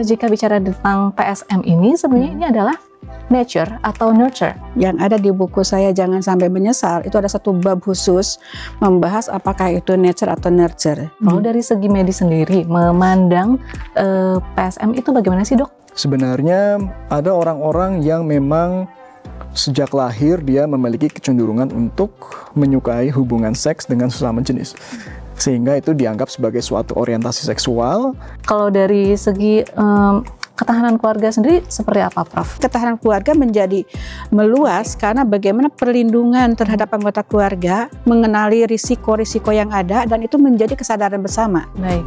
jika bicara tentang PSM ini, sebenarnya ini adalah nature atau nurture. Yang ada di buku saya Jangan Sampai Menyesal, itu ada satu bab khusus membahas apakah itu nature atau nurture. Kalau dari segi medis sendiri, memandang PSM itu bagaimana sih, Dok? Sebenarnya ada orang-orang yang memang sejak lahir dia memiliki kecenderungan untuk menyukai hubungan seks dengan sesama jenis. Sehingga itu dianggap sebagai suatu orientasi seksual. Kalau dari segi ketahanan keluarga sendiri seperti apa, Prof? Ketahanan keluarga menjadi meluas karena bagaimana perlindungan terhadap anggota keluarga, mengenali risiko-risiko yang ada, dan itu menjadi kesadaran bersama. Baik.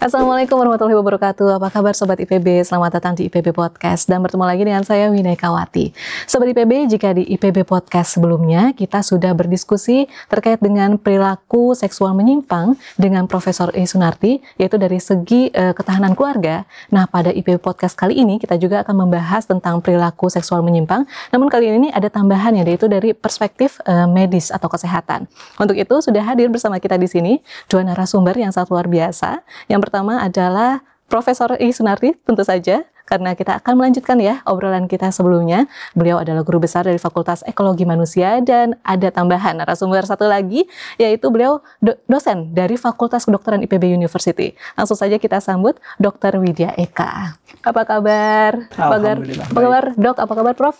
Assalamualaikum warahmatullahi wabarakatuh. Apa kabar Sobat IPB? Selamat datang di IPB Podcast dan bertemu lagi dengan saya Winekawati. Sobat IPB, jika di IPB Podcast sebelumnya kita sudah berdiskusi terkait dengan perilaku seksual menyimpang dengan Profesor E. Sunarti, yaitu dari segi ketahanan keluarga. Nah, pada IPB Podcast kali ini kita juga akan membahas tentang perilaku seksual menyimpang. Namun kali ini ada tambahannya, yaitu dari perspektif medis atau kesehatan. Untuk itu sudah hadir bersama kita di sini dua narasumber yang sangat luar biasa. Yang pertama adalah Profesor E. Sunarti, tentu saja, karena kita akan melanjutkan ya obrolan kita sebelumnya. Beliau adalah guru besar dari Fakultas Ekologi Manusia, dan ada tambahan narasumber satu lagi, yaitu beliau dosen dari Fakultas Kedokteran IPB University. Langsung saja kita sambut Dr. Widya Eka. Apa kabar? Alhamdulillah. Apa kabar, Dok? Apa kabar, Prof?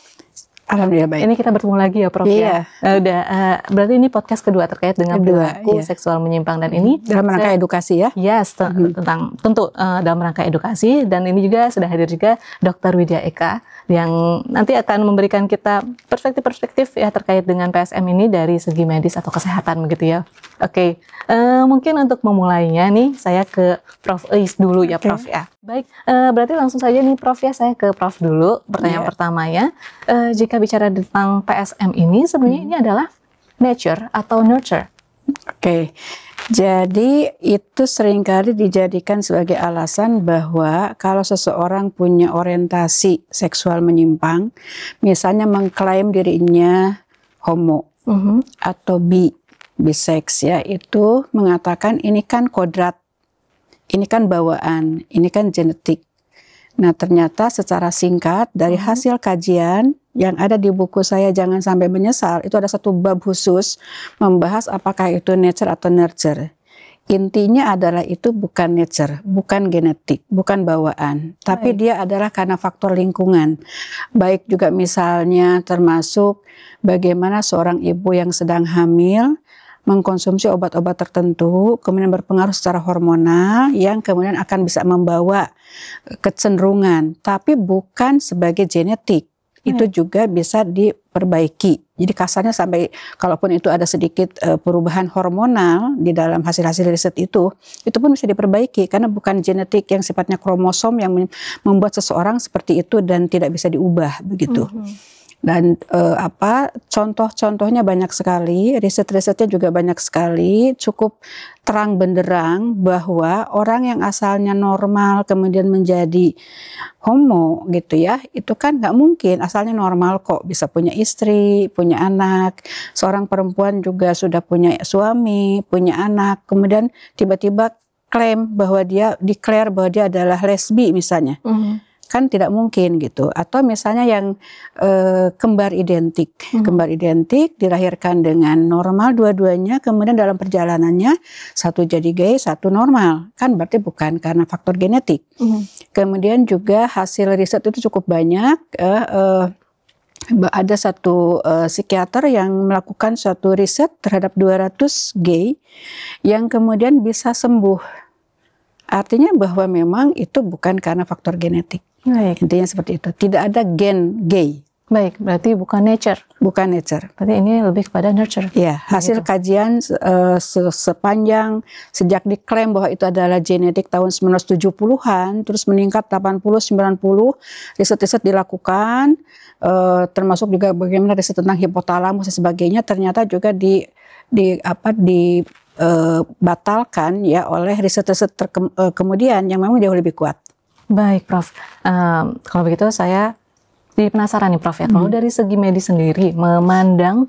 Alhamdulillah baik. Ini kita bertemu lagi ya, Prof. Iya. Ya. Berarti ini podcast kedua terkait dengan perilaku seksual menyimpang, dan ini dalam rangka edukasi ya. Yes, tentang tentu dalam rangka edukasi, dan ini juga sudah hadir juga Dr. Widya Eka yang nanti akan memberikan kita perspektif-perspektif ya terkait dengan PSM ini dari segi medis atau kesehatan begitu ya. Oke. Mungkin untuk memulainya nih saya ke Prof. Is dulu ya, Prof ya. Baik, berarti langsung saja nih Prof ya, saya ke Prof dulu. Pertanyaan pertamanya, jika bicara tentang PSM ini, sebenarnya ini adalah nature atau nurture? Oke, jadi itu seringkali dijadikan sebagai alasan bahwa kalau seseorang punya orientasi seksual menyimpang, misalnya mengklaim dirinya homo atau bisex ya, itu mengatakan ini kan kodrat, ini kan bawaan, ini kan genetik. Nah, ternyata secara singkat dari hasil kajian yang ada di buku saya Jangan Sampai Menyesal, itu ada satu bab khusus membahas apakah itu nature atau nurture. Intinya adalah itu bukan nature, bukan genetik, bukan bawaan, tapi dia adalah karena faktor lingkungan. Baik juga misalnya termasuk bagaimana seorang ibu yang sedang hamil mengkonsumsi obat-obat tertentu, kemudian berpengaruh secara hormonal yang kemudian akan bisa membawa kecenderungan, tapi bukan sebagai genetik. Itu juga bisa diperbaiki. Jadi kasarnya sampai kalaupun itu ada sedikit perubahan hormonal di dalam hasil-hasil riset itu pun bisa diperbaiki karena bukan genetik yang sifatnya kromosom yang membuat seseorang seperti itu dan tidak bisa diubah begitu. Dan contoh-contohnya banyak sekali, riset-risetnya juga banyak sekali, cukup terang benderang bahwa orang yang asalnya normal kemudian menjadi homo gitu ya, itu kan nggak mungkin asalnya normal kok, bisa punya istri, punya anak, seorang perempuan juga sudah punya suami, punya anak, kemudian tiba-tiba klaim bahwa dia declare bahwa dia adalah lesbi misalnya. Kan tidak mungkin gitu. Atau misalnya yang kembar identik, kembar identik dilahirkan dengan normal dua-duanya, kemudian dalam perjalanannya satu jadi gay, satu normal, kan berarti bukan karena faktor genetik. Kemudian juga hasil riset itu cukup banyak. Ada satu psikiater yang melakukan suatu riset terhadap 200 gay yang kemudian bisa sembuh. Artinya bahwa memang itu bukan karena faktor genetik. Baik. Intinya seperti itu. Tidak ada gen gay. Baik, berarti bukan nature. Bukan nature. Berarti ini lebih kepada nurture. Ya, hasil kajian sepanjang sejak diklaim bahwa itu adalah genetik tahun 1970-an, terus meningkat 80-90, riset-riset dilakukan, termasuk juga bagaimana riset tentang hipotalamus dan sebagainya, ternyata juga batalkan ya oleh riset-riset kemudian yang memang jauh lebih kuat. Baik, Prof. Kalau begitu saya jadi penasaran nih, Prof ya. Kalau dari segi medis sendiri memandang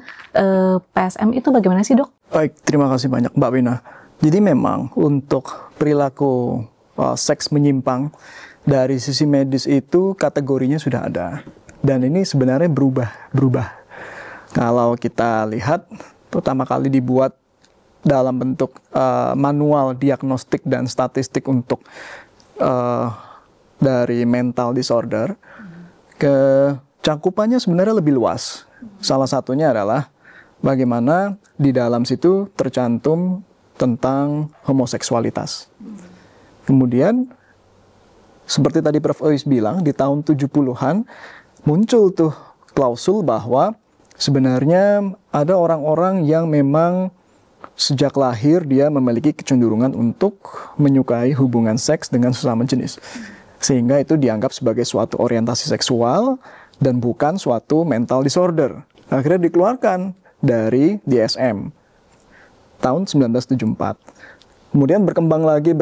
PSM itu bagaimana sih, Dok? Baik, terima kasih banyak Mbak Wina. Jadi memang untuk perilaku seks menyimpang dari sisi medis itu kategorinya sudah ada. Dan ini sebenarnya berubah. Kalau kita lihat pertama kali dibuat dalam bentuk manual diagnostik dan statistik untuk dari mental disorder, cakupannya sebenarnya lebih luas. Salah satunya adalah bagaimana di dalam situ tercantum tentang homoseksualitas. Kemudian seperti tadi Prof. Ois bilang, di tahun 70-an muncul tuh klausul bahwa sebenarnya ada orang-orang yang memang sejak lahir dia memiliki kecenderungan untuk menyukai hubungan seks dengan sesama jenis. Sehingga itu dianggap sebagai suatu orientasi seksual dan bukan suatu mental disorder. Akhirnya dikeluarkan dari DSM tahun 1974. Kemudian berkembang lagi,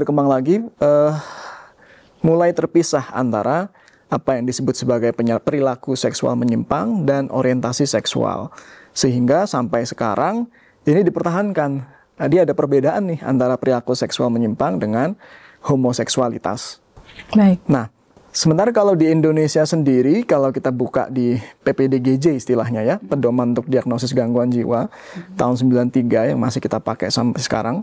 mulai terpisah antara apa yang disebut sebagai perilaku seksual menyimpang dan orientasi seksual. Sehingga sampai sekarang ini dipertahankan. Jadi ada perbedaan nih antara perilaku seksual menyimpang dengan homoseksualitas. Baik. Nah, sementara kalau di Indonesia sendiri, kalau kita buka di PPDGJ istilahnya ya, Pedoman untuk Diagnosis Gangguan Jiwa, tahun 93 yang masih kita pakai sampai sekarang,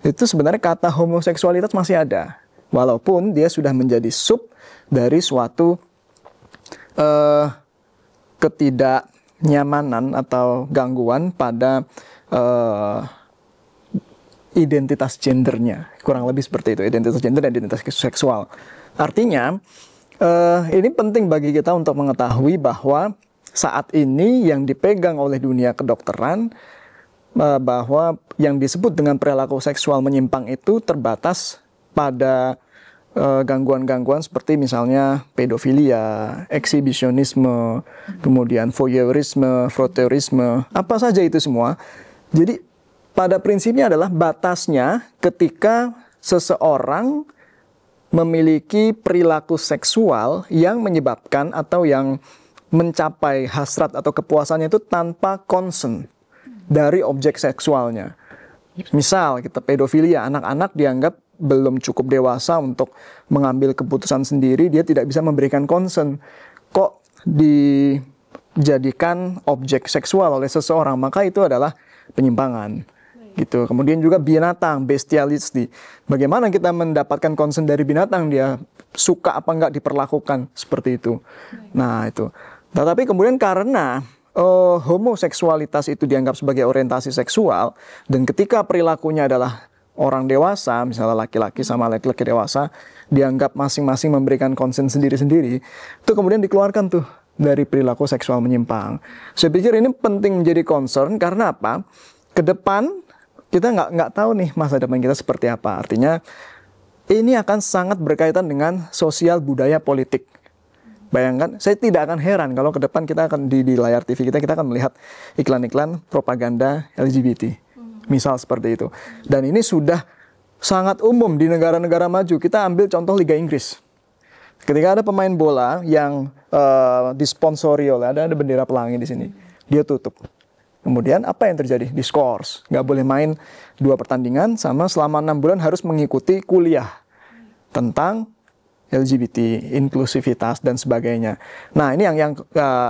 itu sebenarnya kata homoseksualitas masih ada. Walaupun dia sudah menjadi sub dari suatu ketidaknyamanan atau gangguan pada identitas gendernya, kurang lebih seperti itu, identitas gender dan identitas seksual. Artinya ini penting bagi kita untuk mengetahui bahwa saat ini yang dipegang oleh dunia kedokteran bahwa yang disebut dengan perilaku seksual menyimpang itu terbatas pada gangguan-gangguan seperti misalnya pedofilia, eksibisionisme, kemudian voyeurisme, froteurisme, apa saja itu semua. Jadi pada prinsipnya adalah batasnya ketika seseorang memiliki perilaku seksual yang menyebabkan atau yang mencapai hasrat atau kepuasannya itu tanpa concern dari objek seksualnya. Misal kita pedofilia, anak-anak dianggap belum cukup dewasa untuk mengambil keputusan sendiri, dia tidak bisa memberikan concern. Kok dijadikan objek seksual oleh seseorang, maka itu adalah penyimpangan. Gitu. Kemudian juga binatang, bestiality. Bagaimana kita mendapatkan concern dari binatang, dia suka apa enggak diperlakukan seperti itu. Nah itu. Tetapi kemudian karena homoseksualitas itu dianggap sebagai orientasi seksual, dan ketika perilakunya adalah orang dewasa, misalnya laki-laki sama laki-laki dewasa, dianggap masing-masing memberikan concern sendiri-sendiri, itu kemudian dikeluarkan tuh dari perilaku seksual menyimpang. Saya pikir ini penting menjadi concern karena apa? Ke depan kita nggak tahu nih masa depan kita seperti apa. Artinya ini akan sangat berkaitan dengan sosial budaya politik. Bayangkan, saya tidak akan heran kalau ke depan kita akan di layar TV kita akan melihat iklan-iklan propaganda LGBT. Misal seperti itu. Dan ini sudah sangat umum di negara-negara maju. Kita ambil contoh Liga Inggris. Ketika ada pemain bola yang disponsori oleh ada bendera pelangi di sini, dia tutup. Kemudian apa yang terjadi? Diskors. Nggak boleh main 2 pertandingan sama selama 6 bulan harus mengikuti kuliah tentang LGBT, inklusivitas dan sebagainya. Nah ini yang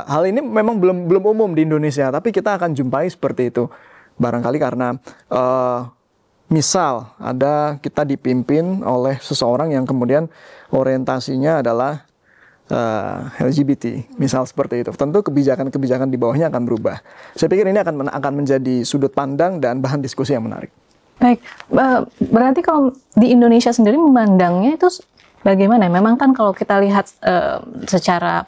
hal ini memang belum umum di Indonesia, tapi kita akan jumpai seperti itu. Barangkali karena misal ada kita dipimpin oleh seseorang yang kemudian orientasinya adalah LGBT, misal seperti itu. Tentu kebijakan-kebijakan di bawahnya akan berubah. Saya pikir ini akan menjadi sudut pandang dan bahan diskusi yang menarik. Baik, berarti kalau di Indonesia sendiri memandangnya itu bagaimana? Memang kan kalau kita lihat secara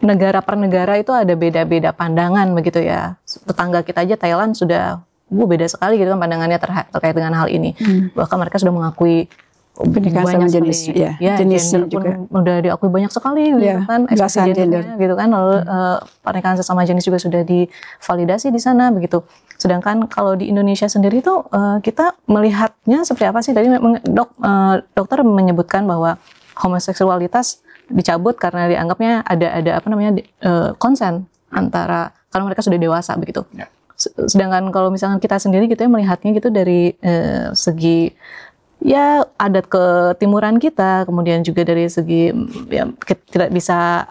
negara per negara itu ada beda-beda pandangan begitu ya. Tetangga kita aja Thailand sudah beda sekali gitu kan pandangannya terkait dengan hal ini. Bahkan mereka sudah mengakui banyak jenis, sekali, ya jenisnya juga udah diakui banyak sekali gitu kan, ekspresi gendernya gitu kan, lalu pernikahan sesama jenis juga sudah divalidasi di sana begitu. Sedangkan kalau di Indonesia sendiri tuh kita melihatnya seperti apa sih? Tadi dokter menyebutkan bahwa homoseksualitas dicabut karena dianggapnya ada apa namanya konsen antara kalau mereka sudah dewasa begitu. Sedangkan kalau misalkan kita sendiri gitu ya melihatnya gitu dari segi ya adat ketimuran kita, kemudian juga dari segi ya kita tidak bisa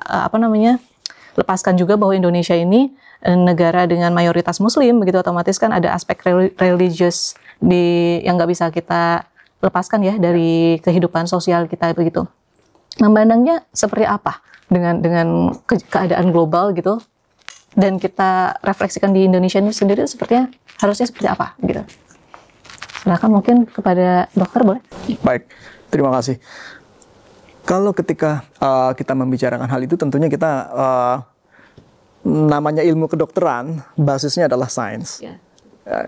lepaskan juga bahwa Indonesia ini negara dengan mayoritas Muslim, begitu otomatis kan ada aspek religius yang nggak bisa kita lepaskan ya dari kehidupan sosial kita begitu. Memandangnya seperti apa dengan keadaan global gitu, dan kita refleksikan di Indonesia ini sendiri sepertinya harusnya seperti apa gitu. Silakan mungkin kepada dokter boleh. Baik, terima kasih. Kalau ketika kita membicarakan hal itu, tentunya kita namanya ilmu kedokteran, basisnya adalah sains. Yeah.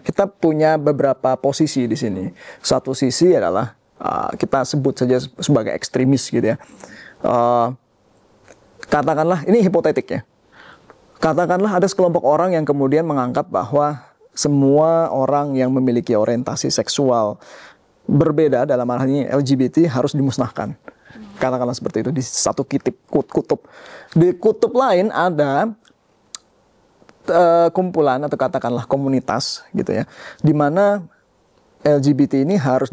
Kita punya beberapa posisi di sini. Satu sisi adalah kita sebut saja sebagai ekstremis gitu ya. Katakanlah, ini hipotetik ya. Katakanlah ada sekelompok orang yang kemudian menganggap bahwa semua orang yang memiliki orientasi seksual berbeda, dalam hal ini LGBT, harus dimusnahkan. Katakanlah seperti itu di satu kutub. Di kutub lain ada kumpulan atau katakanlah komunitas gitu ya, di mana LGBT ini harus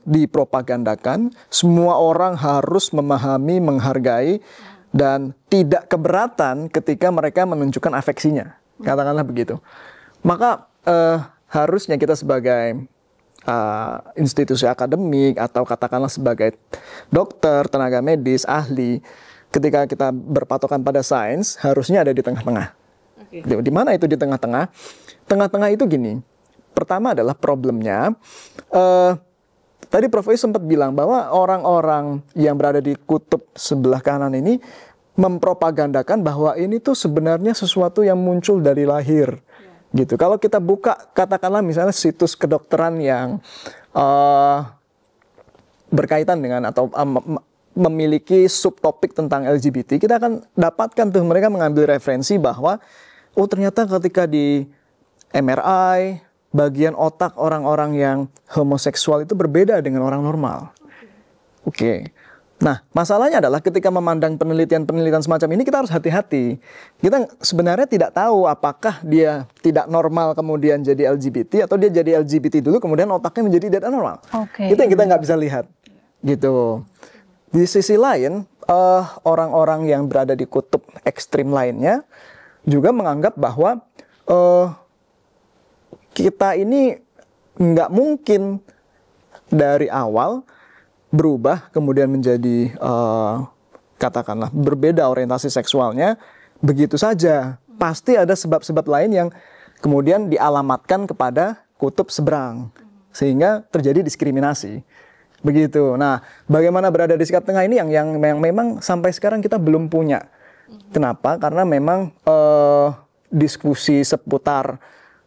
dipropagandakan. Semua orang harus memahami, menghargai, dan tidak keberatan ketika mereka menunjukkan afeksinya. Katakanlah begitu. Maka harusnya kita sebagai institusi akademik atau katakanlah sebagai dokter, tenaga medis, ahli, ketika kita berpatokan pada sains, harusnya ada di tengah-tengah. Okay. Di mana itu di tengah-tengah? Tengah-tengah itu gini. Pertama adalah problemnya, tadi Prof. sempat bilang bahwa orang-orang yang berada di kutub sebelah kanan ini mempropagandakan bahwa ini tuh sebenarnya sesuatu yang muncul dari lahir. Gitu. Kalau kita buka katakanlah misalnya situs kedokteran yang berkaitan dengan atau memiliki subtopik tentang LGBT, kita akan dapatkan tuh mereka mengambil referensi bahwa ternyata ketika di MRI bagian otak orang-orang yang homoseksual itu berbeda dengan orang normal. Oke. Nah, masalahnya adalah ketika memandang penelitian-penelitian semacam ini, kita harus hati-hati. Kita sebenarnya tidak tahu apakah dia tidak normal kemudian jadi LGBT, atau dia jadi LGBT dulu kemudian otaknya menjadi tidak normal. Itu yang kita nggak bisa lihat. Gitu. Di sisi lain, orang-orang yang berada di kutub ekstrim lainnya juga menganggap bahwa kita ini nggak mungkin dari awal berubah kemudian menjadi katakanlah berbeda orientasi seksualnya begitu saja. Pasti ada sebab-sebab lain yang kemudian dialamatkan kepada kutub seberang sehingga terjadi diskriminasi. Begitu. Nah, bagaimana berada di sikap tengah ini yang memang sampai sekarang kita belum punya. Kenapa? Karena memang diskusi seputar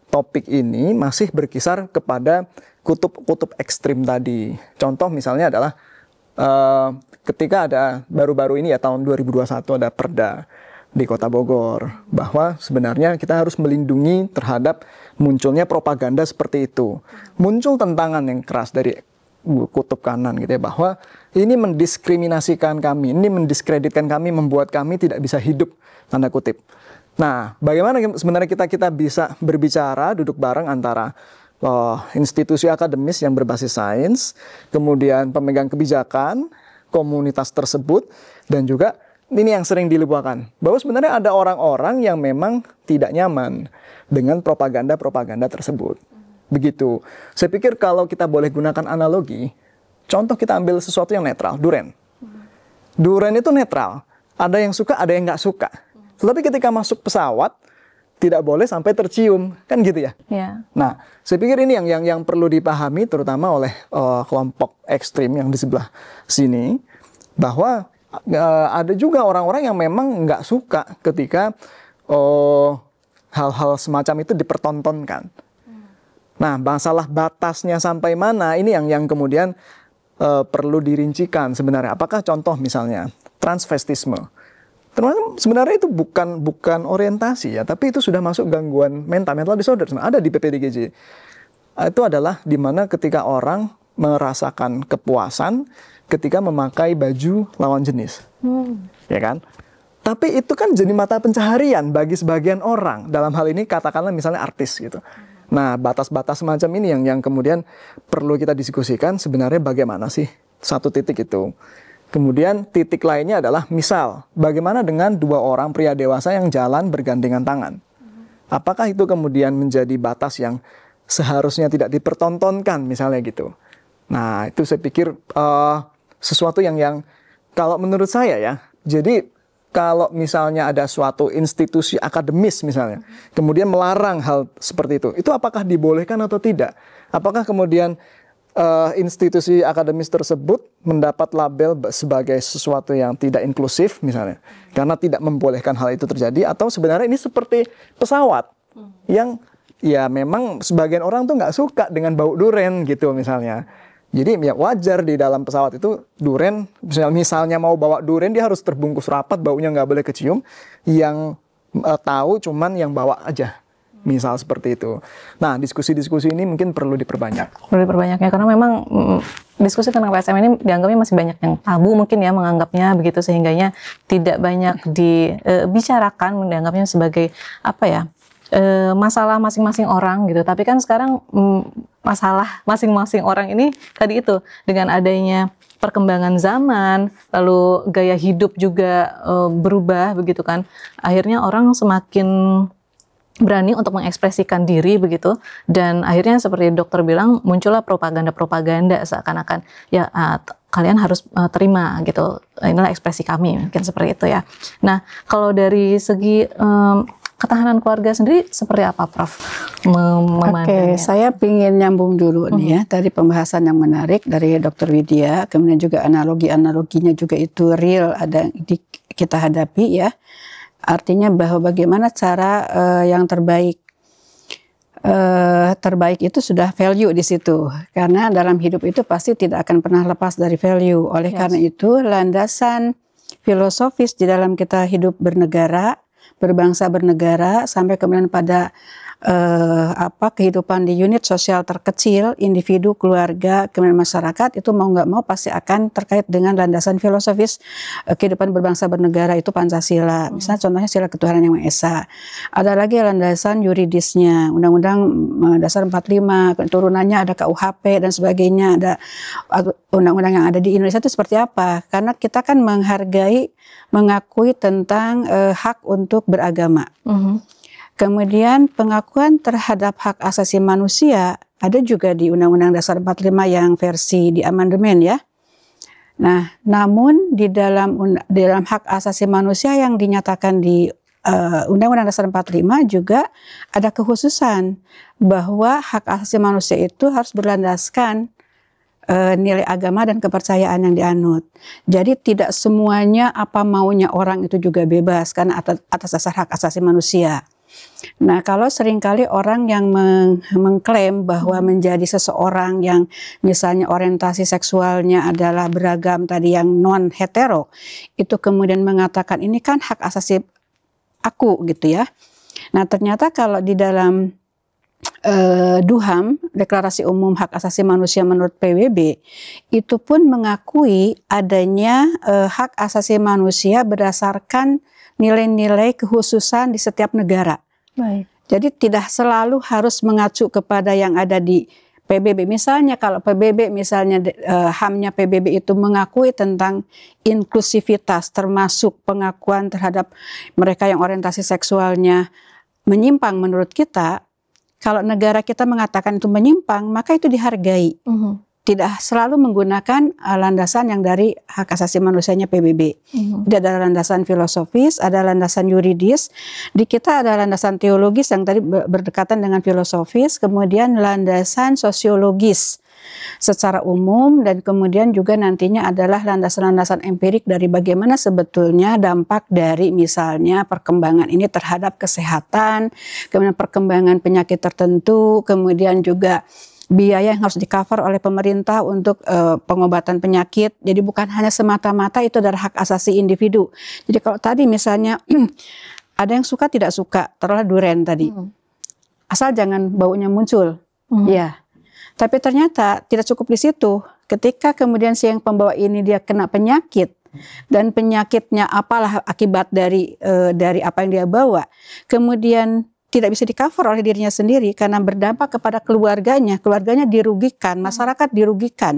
topik ini masih berkisar kepada kutub-kutub ekstrim tadi. Contoh misalnya adalah ketika ada baru-baru ini ya tahun 2021 ada perda di Kota Bogor bahwa sebenarnya kita harus melindungi terhadap munculnya propaganda seperti itu. Muncul tentangan yang keras dari kutub kanan gitu ya, bahwa ini mendiskriminasikan kami, ini mendiskreditkan kami, membuat kami tidak bisa hidup, tanda kutip. Nah, bagaimana sebenarnya kita bisa berbicara duduk bareng antara institusi akademis yang berbasis sains, kemudian pemegang kebijakan, komunitas tersebut, dan juga ini yang sering dilupakan, bahwa sebenarnya ada orang-orang yang memang tidak nyaman dengan propaganda-propaganda tersebut. Begitu. Saya pikir kalau kita boleh gunakan analogi, contoh kita ambil sesuatu yang netral, duren. Duren itu netral, ada yang suka, ada yang nggak suka. Tetapi ketika masuk pesawat, tidak boleh sampai tercium, kan gitu ya. Yeah. Nah, saya pikir ini yang perlu dipahami terutama oleh kelompok ekstrim yang di sebelah sini, bahwa ada juga orang-orang yang memang nggak suka ketika hal-hal semacam itu dipertontonkan. Nah, masalah batasnya sampai mana ini yang kemudian perlu dirincikan sebenarnya. Apakah contoh misalnya transvestisme? Sebenarnya itu bukan orientasi ya, tapi itu sudah masuk gangguan mental disorder. Ada di PPDGJ. Itu adalah di mana ketika orang merasakan kepuasan ketika memakai baju lawan jenis, ya kan? Tapi itu kan jadi mata pencaharian bagi sebagian orang. Dalam hal ini katakanlah misalnya artis gitu. Nah, batas-batas semacam ini yang kemudian perlu kita diskusikan sebenarnya bagaimana sih satu titik itu. Kemudian titik lainnya adalah misal bagaimana dengan dua orang pria dewasa yang jalan bergandengan tangan. Apakah itu kemudian menjadi batas yang seharusnya tidak dipertontonkan misalnya gitu. Nah, itu saya pikir sesuatu yang kalau menurut saya ya, jadi kalau misalnya ada suatu institusi akademis misalnya, kemudian melarang hal seperti itu apakah dibolehkan atau tidak? Apakah kemudian institusi akademis tersebut mendapat label sebagai sesuatu yang tidak inklusif misalnya, karena tidak membolehkan hal itu terjadi, atau sebenarnya ini seperti pesawat yang ya memang sebagian orang tuh nggak suka dengan bau duren gitu misalnya. Jadi ya wajar di dalam pesawat itu duren, misalnya mau bawa duren dia harus terbungkus rapat, baunya nggak boleh kecium. Yang tahu cuman yang bawa aja, misal seperti itu. Nah, diskusi-diskusi ini mungkin perlu diperbanyak. Perlu diperbanyak ya, karena memang diskusi tentang PSM ini dianggapnya masih banyak yang tabu mungkin ya menganggapnya begitu, sehingganya tidak banyak dibicarakan, dianggapnya sebagai apa ya, masalah masing-masing orang gitu. Tapi kan sekarang masalah masing-masing orang ini tadi itu dengan adanya perkembangan zaman, lalu gaya hidup juga berubah begitu kan. Akhirnya orang semakin berani untuk mengekspresikan diri begitu, dan akhirnya seperti dokter bilang muncullah propaganda seakan-akan ya kalian harus terima gitu, inilah ekspresi kami, mungkin seperti itu ya. Nah, kalau dari segi ketahanan keluarga sendiri seperti apa, Prof? Oke, saya ingin nyambung dulu nih ya dari pembahasan yang menarik dari Dr. Widya, kemudian juga analoginya juga itu real ada kita hadapi ya. Artinya bahwa bagaimana cara yang terbaik itu sudah value di situ, karena dalam hidup itu pasti tidak akan pernah lepas dari value. Oleh karena itu landasan filosofis di dalam kita hidup bernegara, berbangsa bernegara, sampai kemudian pada kehidupan di unit sosial terkecil, individu, keluarga, kemudian masyarakat, itu mau nggak mau pasti akan terkait dengan landasan filosofis kehidupan berbangsa bernegara, itu Pancasila. Misalnya contohnya sila ketuhanan yang Maha Esa. Ada lagi landasan yuridisnya, Undang-Undang Dasar 45, turunannya ada KUHP dan sebagainya, ada undang-undang yang ada di Indonesia itu seperti apa? Karena kita kan mengakui tentang hak untuk beragama. Kemudian pengakuan terhadap hak asasi manusia ada juga di Undang-Undang Dasar 45 yang versi di amandemen ya. Nah, namun di dalam hak asasi manusia yang dinyatakan di Undang-Undang Dasar 45 juga ada kekhususan bahwa hak asasi manusia itu harus berlandaskan nilai agama dan kepercayaan yang dianut. Jadi tidak semuanya apa maunya orang itu juga bebas karena atas dasar hak asasi manusia. Nah, kalau seringkali orang yang mengklaim bahwa menjadi seseorang yang misalnya orientasi seksualnya adalah beragam tadi yang non hetero, itu kemudian mengatakan ini kan hak asasi aku gitu ya. Nah, ternyata kalau di dalam DUHAM, Deklarasi Umum Hak Asasi Manusia menurut PBB, itu pun mengakui adanya hak asasi manusia berdasarkan nilai-nilai kekhususan di setiap negara. Baik. Jadi tidak selalu harus mengacu kepada yang ada di PBB. Misalnya kalau PBB, misalnya HAM-nya PBB itu mengakui tentang inklusivitas, termasuk pengakuan terhadap mereka yang orientasi seksualnya menyimpang menurut kita. Kalau negara kita mengatakan itu menyimpang, maka itu dihargai. Tidak selalu menggunakan landasan yang dari hak asasi manusianya PBB. Jadi ada landasan filosofis, ada landasan yuridis. Di kita ada landasan teologis yang tadi berdekatan dengan filosofis, kemudian landasan sosiologis secara umum, dan kemudian juga nantinya adalah landasan-landasan empirik dari bagaimana sebetulnya dampak dari misalnya perkembangan ini terhadap kesehatan, kemudian perkembangan penyakit tertentu, kemudian juga biaya yang harus di-cover oleh pemerintah untuk pengobatan penyakit. Jadi bukan hanya semata-mata itu adalah hak asasi individu. Jadi kalau tadi misalnya ada yang suka tidak suka terhadap duren tadi, asal jangan baunya muncul, ya. Tapi ternyata tidak cukup di situ. Ketika kemudian si yang pembawa ini dia kena penyakit, dan penyakitnya apalah akibat dari apa yang dia bawa, kemudian tidak bisa di-cover oleh dirinya sendiri karena berdampak kepada keluarganya dirugikan, masyarakat dirugikan.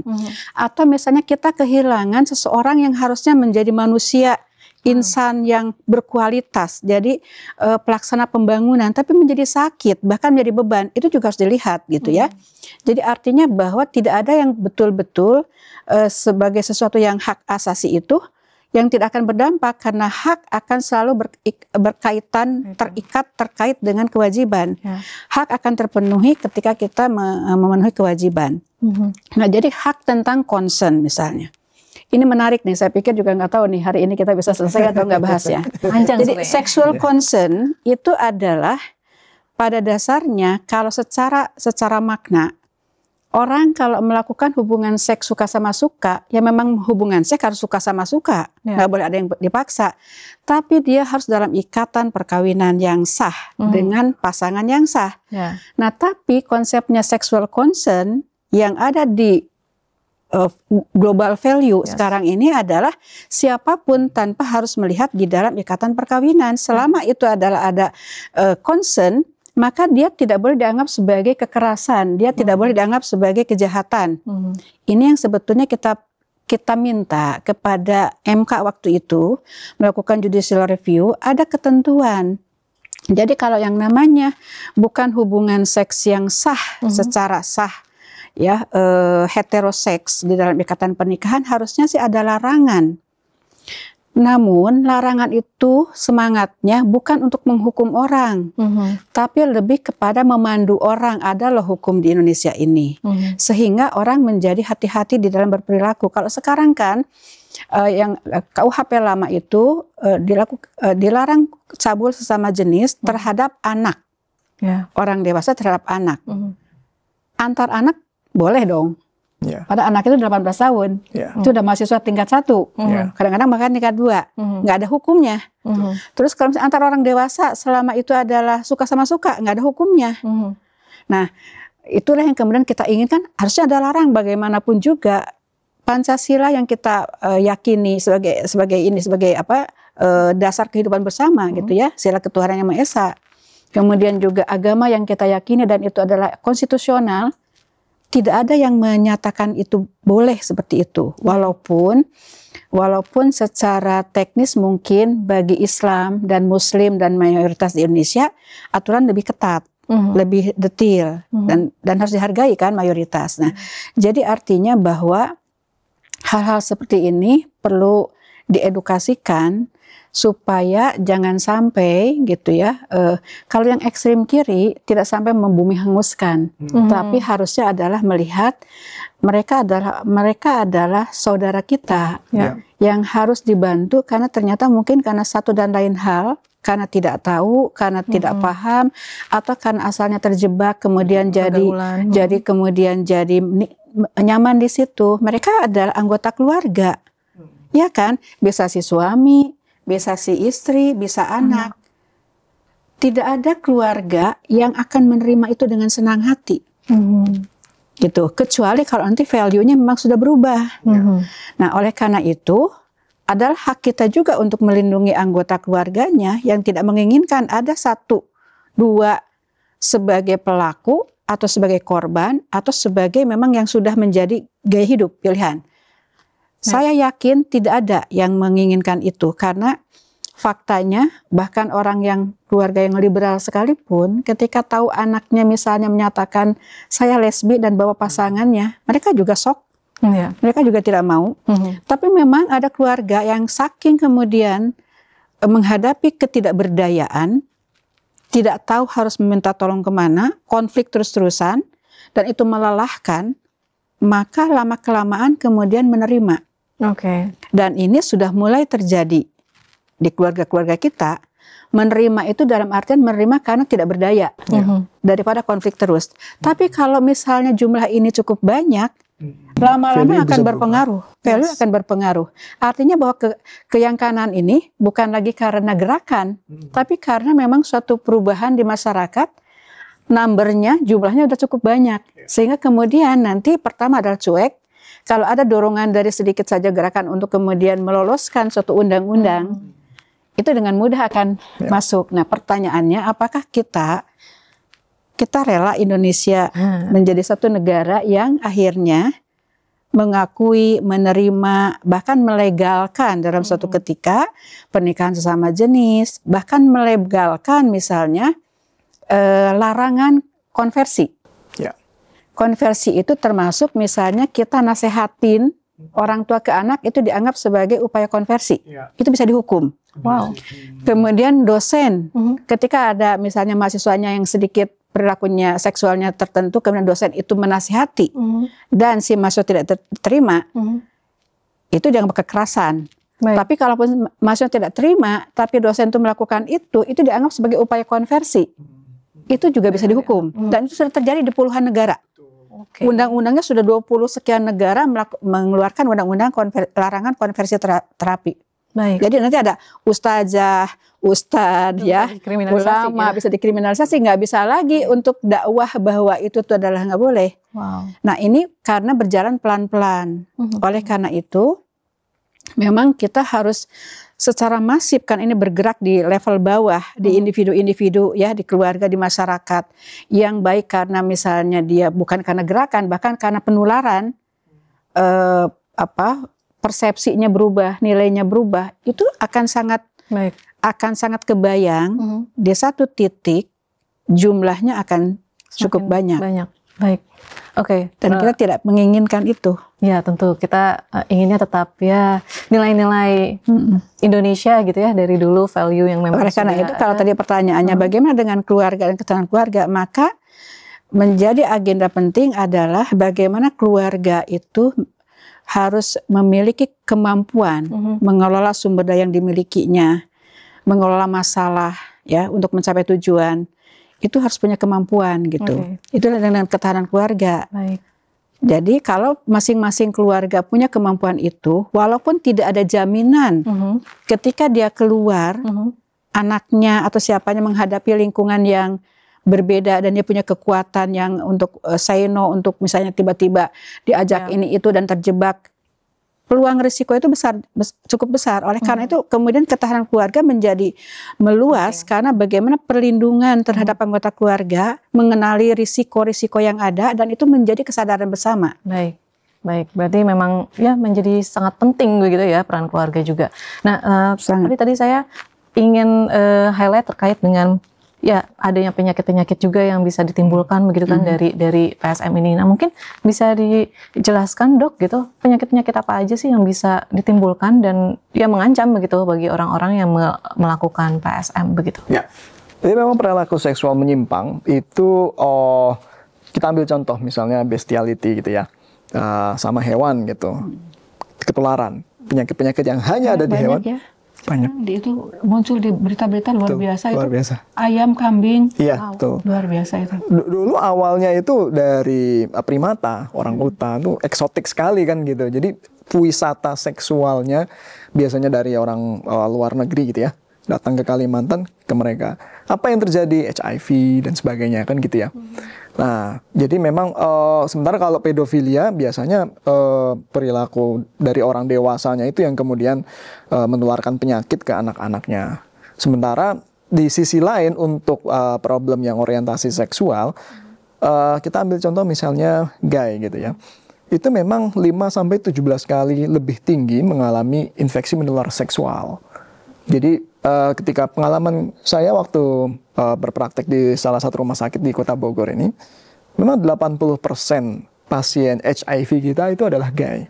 Atau misalnya kita kehilangan seseorang yang harusnya menjadi manusia, insan yang berkualitas, jadi pelaksana pembangunan, tapi menjadi sakit, bahkan menjadi beban, itu juga harus dilihat gitu ya. Jadi artinya bahwa tidak ada yang betul-betul sebagai sesuatu yang hak asasi itu yang tidak akan berdampak, karena hak akan selalu berkaitan, terkait dengan kewajiban. Hak akan terpenuhi ketika kita memenuhi kewajiban. Nah, jadi hak tentang concern misalnya. Ini menarik nih, saya pikir juga nggak tahu nih hari ini kita bisa selesai atau nggak bahas ya. Jadi sexual concern itu adalah pada dasarnya kalau secara makna, orang kalau melakukan hubungan seks suka sama suka, ya memang hubungan seks harus suka sama suka, nggak boleh ada yang dipaksa. Tapi dia harus dalam ikatan perkawinan yang sah dengan pasangan yang sah. Nah, tapi konsepnya sexual concern yang ada di global value sekarang ini adalah siapapun tanpa harus melihat di dalam ikatan perkawinan. Selama itu adalah ada concern, maka dia tidak boleh dianggap sebagai kekerasan, dia tidak boleh dianggap sebagai kejahatan. Ini yang sebetulnya kita minta kepada MK waktu itu melakukan judicial review, ada ketentuan. Jadi kalau yang namanya bukan hubungan seks yang sah secara sah, ya heteroseks di dalam ikatan pernikahan, harusnya sih ada larangan. Namun larangan itu semangatnya bukan untuk menghukum orang, tapi lebih kepada memandu orang. Ada loh hukum di Indonesia ini, sehingga orang menjadi hati-hati di dalam berperilaku. Kalau sekarang kan yang KUHP lama itu dilarang cabul sesama jenis terhadap anak, orang dewasa terhadap anak. Antar anak boleh dong. Pada anak itu 18 tahun, itu udah mahasiswa tingkat 1, kadang-kadang bahkan tingkat 2, nggak ada hukumnya. Terus kalau misalnya antar orang dewasa, selama itu adalah suka sama suka, nggak ada hukumnya. Nah, itulah yang kemudian kita inginkan, harusnya ada larang. Bagaimanapun juga Pancasila yang kita yakini sebagai apa dasar kehidupan bersama gitu ya, sila ketuhanan yang Maha Esa. Kemudian juga agama yang kita yakini dan itu adalah konstitusional. Tidak ada yang menyatakan itu boleh seperti itu. Walaupun secara teknis mungkin bagi Islam dan Muslim dan mayoritas di Indonesia aturan lebih ketat, lebih detail dan harus dihargai kan mayoritas. Nah, jadi artinya bahwa hal-hal seperti ini perlu diedukasikan supaya jangan sampai gitu ya, kalau yang ekstrim kiri tidak sampai membumi hanguskan, tapi harusnya adalah melihat mereka adalah saudara kita yang harus dibantu, karena ternyata mungkin karena satu dan lain hal, karena tidak tahu, karena tidak paham, atau karena asalnya terjebak kemudian jadi nyaman di situ. Mereka adalah anggota keluarga, ya kan, bisa si suami, bisa si istri, bisa anak. Tidak ada keluarga yang akan menerima itu dengan senang hati. Gitu. Kecuali kalau nanti value-nya memang sudah berubah. Nah, oleh karena itu adalah hak kita juga untuk melindungi anggota keluarganya yang tidak menginginkan ada 1, 2 sebagai pelaku atau sebagai korban atau sebagai memang yang sudah menjadi gaya hidup pilihan. Saya yakin tidak ada yang menginginkan itu, karena faktanya bahkan orang yang keluarga yang liberal sekalipun ketika tahu anaknya misalnya menyatakan saya lesbi dan bawa pasangannya, mereka juga shock, mereka juga tidak mau. Tapi memang ada keluarga yang saking kemudian menghadapi ketidakberdayaan, tidak tahu harus meminta tolong kemana, konflik terus-terusan, dan itu melelahkan, maka lama-kelamaan kemudian menerima. Dan ini sudah mulai terjadi di keluarga-keluarga kita. Menerima itu dalam artian menerima karena tidak berdaya, daripada konflik terus. Tapi kalau misalnya jumlah ini cukup banyak, lama-lama akan berpengaruh. Value akan berpengaruh. Artinya bahwa ke yang kanan ini bukan lagi karena gerakan, tapi karena memang suatu perubahan di masyarakat. Numbernya, jumlahnya udah cukup banyak, sehingga kemudian nanti pertama adalah cuek. kalau ada dorongan dari sedikit saja gerakan untuk kemudian meloloskan suatu undang-undang, itu dengan mudah akan masuk. Nah, pertanyaannya, apakah kita rela Indonesia menjadi satu negara yang akhirnya mengakui, menerima, bahkan melegalkan dalam suatu ketika pernikahan sesama jenis, bahkan melegalkan misalnya larangan konversi. Konversi itu termasuk misalnya kita nasehatin orang tua ke anak, itu dianggap sebagai upaya konversi. Itu bisa dihukum. Wow. Kemudian dosen, ketika ada misalnya mahasiswanya yang sedikit perilakunya seksualnya tertentu, kemudian dosen itu menasihati dan si mahasiswa tidak terima, itu dianggap kekerasan. Tapi kalaupun mahasiswa tidak terima, tapi dosen itu melakukan itu dianggap sebagai upaya konversi. Itu juga bisa dihukum. Dan itu sudah terjadi di puluhan negara. Undang-undangnya sudah 20 sekian negara mengeluarkan undang-undang larangan konversi terapi. Jadi nanti ada ustazah, ustadz, ya, ulama bisa dikriminalisasi, nggak bisa lagi untuk dakwah bahwa itu adalah nggak boleh. Nah, ini karena berjalan pelan-pelan. Oleh karena itu, memang kita harus secara masif kan ini bergerak di level bawah, di individu-individu, ya, di keluarga, di masyarakat yang baik karena misalnya dia bukan karena gerakan, bahkan karena penularan, persepsinya berubah, nilainya berubah, itu akan sangat kebayang di satu titik jumlahnya akan cukup banyak. Dan kita tidak menginginkan itu. Ya, tentu kita inginnya tetap ya nilai-nilai Indonesia gitu ya, dari dulu value yang memang. Oleh karena itu, kalau tadi pertanyaannya bagaimana dengan keluarga dan ketahanan keluarga, maka menjadi agenda penting adalah bagaimana keluarga itu harus memiliki kemampuan mengelola sumber daya yang dimilikinya, mengelola masalah, ya, untuk mencapai tujuan. Itu harus punya kemampuan gitu. Itu dengan ketahanan keluarga. Jadi kalau masing-masing keluarga punya kemampuan itu, walaupun tidak ada jaminan ketika dia keluar, anaknya atau siapanya menghadapi lingkungan yang berbeda dan dia punya kekuatan yang untuk say no, untuk misalnya tiba-tiba diajak ini itu dan terjebak, peluang risiko itu cukup besar. Oleh karena itu kemudian ketahanan keluarga menjadi meluas karena bagaimana perlindungan terhadap anggota keluarga, mengenali risiko-risiko yang ada, dan itu menjadi kesadaran bersama. Baik, berarti memang ya menjadi sangat penting begitu ya peran keluarga juga. Nah, tadi saya ingin highlight terkait dengan ya adanya penyakit-penyakit juga yang bisa ditimbulkan begitu kan dari PSM ini. Nah, mungkin bisa dijelaskan, Dok, gitu, penyakit-penyakit apa aja sih yang bisa ditimbulkan dan ya mengancam begitu bagi orang-orang yang melakukan PSM begitu. Ya. Jadi memang perilaku seksual menyimpang itu kita ambil contoh misalnya bestiality gitu ya. Sama hewan gitu. Ketularan, penyakit-penyakit yang hanya ada di hewan. Ya. Banyak. Itu muncul di berita-berita luar biasa. Luar biasa. Ayam, kambing. Iya, tuh. Luar biasa itu. Dulu awalnya itu dari primata, orang hutan, tuh eksotik sekali kan gitu. Jadi wisata seksualnya biasanya dari orang luar negeri gitu ya. Datang ke Kalimantan, ke mereka. Apa yang terjadi? HIV dan sebagainya kan gitu ya. Nah, jadi memang sementara kalau pedofilia biasanya perilaku dari orang dewasanya itu yang kemudian menularkan penyakit ke anak-anaknya. Sementara di sisi lain untuk problem yang orientasi seksual, kita ambil contoh misalnya gay gitu ya. Itu memang 5-17 kali lebih tinggi mengalami infeksi menular seksual. Jadi ketika pengalaman saya waktu berpraktek di salah satu rumah sakit di Kota Bogor ini, memang 80% pasien HIV kita itu adalah gay.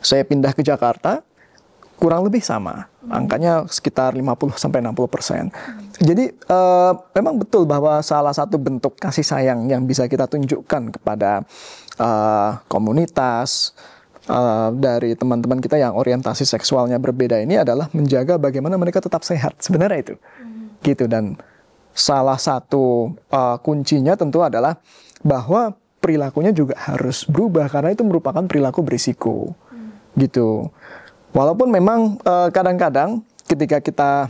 Saya pindah ke Jakarta, kurang lebih sama, angkanya sekitar 50-60%. Jadi memang betul bahwa salah satu bentuk kasih sayang yang bisa kita tunjukkan kepada komunitas, dari teman-teman kita yang orientasi seksualnya berbeda ini adalah menjaga bagaimana mereka tetap sehat. Sebenarnya itu. Gitu. Dan salah satu kuncinya tentu adalah bahwa perilakunya juga harus berubah karena itu merupakan perilaku berisiko. Gitu. Walaupun memang kadang-kadang ketika kita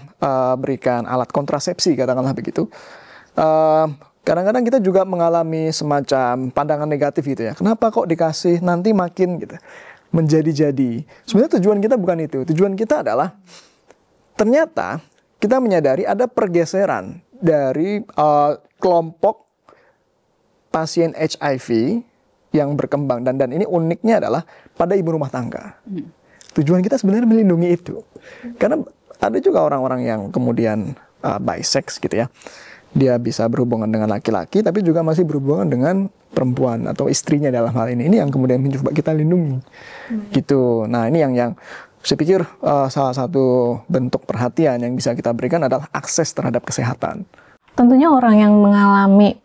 berikan alat kontrasepsi, katakanlah begitu, kadang-kadang kita juga mengalami semacam pandangan negatif gitu ya. Kenapa kok dikasih nanti makin gitu menjadi-jadi. Sebenarnya tujuan kita bukan itu. Tujuan kita adalah ternyata kita menyadari ada pergeseran dari kelompok pasien HIV yang berkembang dan ini uniknya adalah pada ibu rumah tangga. Tujuan kita sebenarnya melindungi itu. Karena ada juga orang-orang yang kemudian bisex gitu ya. Dia bisa berhubungan dengan laki-laki tapi juga masih berhubungan dengan perempuan atau istrinya dalam hal ini. Ini yang kemudian mencoba kita lindungi. Gitu. Nah, ini yang saya pikir salah satu bentuk perhatian yang bisa kita berikan adalah akses terhadap kesehatan. Tentunya orang yang mengalami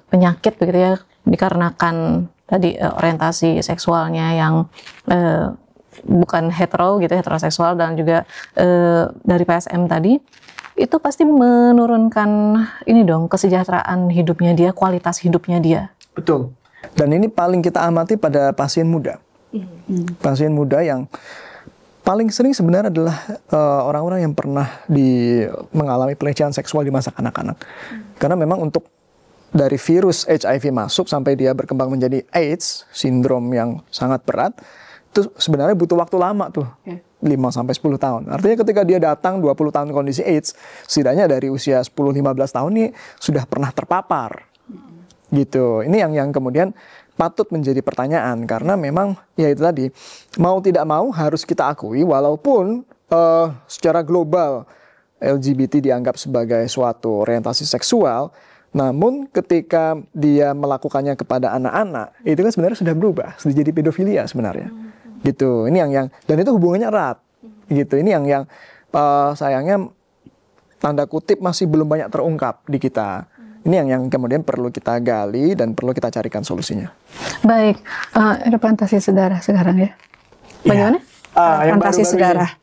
penyakit begitu ya dikarenakan tadi orientasi seksualnya yang bukan heteroseksual dan juga dari PSM tadi, itu pasti menurunkan ini dong kesejahteraan hidupnya dia, kualitas hidupnya dia. Betul. Dan ini paling kita amati pada pasien muda. Pasien muda yang paling sering sebenarnya adalah orang-orang yang pernah mengalami pelecehan seksual di masa kanak-kanak. Karena memang untuk dari virus HIV masuk sampai dia berkembang menjadi AIDS, sindrom yang sangat berat, itu sebenarnya butuh waktu lama tuh. 5-10 tahun. Artinya ketika dia datang 20 tahun kondisi AIDS, setidaknya dari usia 10-15 tahun ini sudah pernah terpapar. Gitu. Ini yang kemudian patut menjadi pertanyaan karena memang ya itu tadi mau tidak mau harus kita akui walaupun secara global LGBT dianggap sebagai suatu orientasi seksual, namun ketika dia melakukannya kepada anak-anak itu kan sebenarnya sudah berubah, sudah jadi pedofilia sebenarnya. Gitu. Ini yang dan itu hubungannya erat. Gitu. Ini yang sayangnya tanda kutip masih belum banyak terungkap di kita. Ini yang kemudian perlu kita gali dan perlu kita carikan solusinya. Baik, Ada fantasi sedarah sekarang ya. bagaimana? Fantasi sedarah.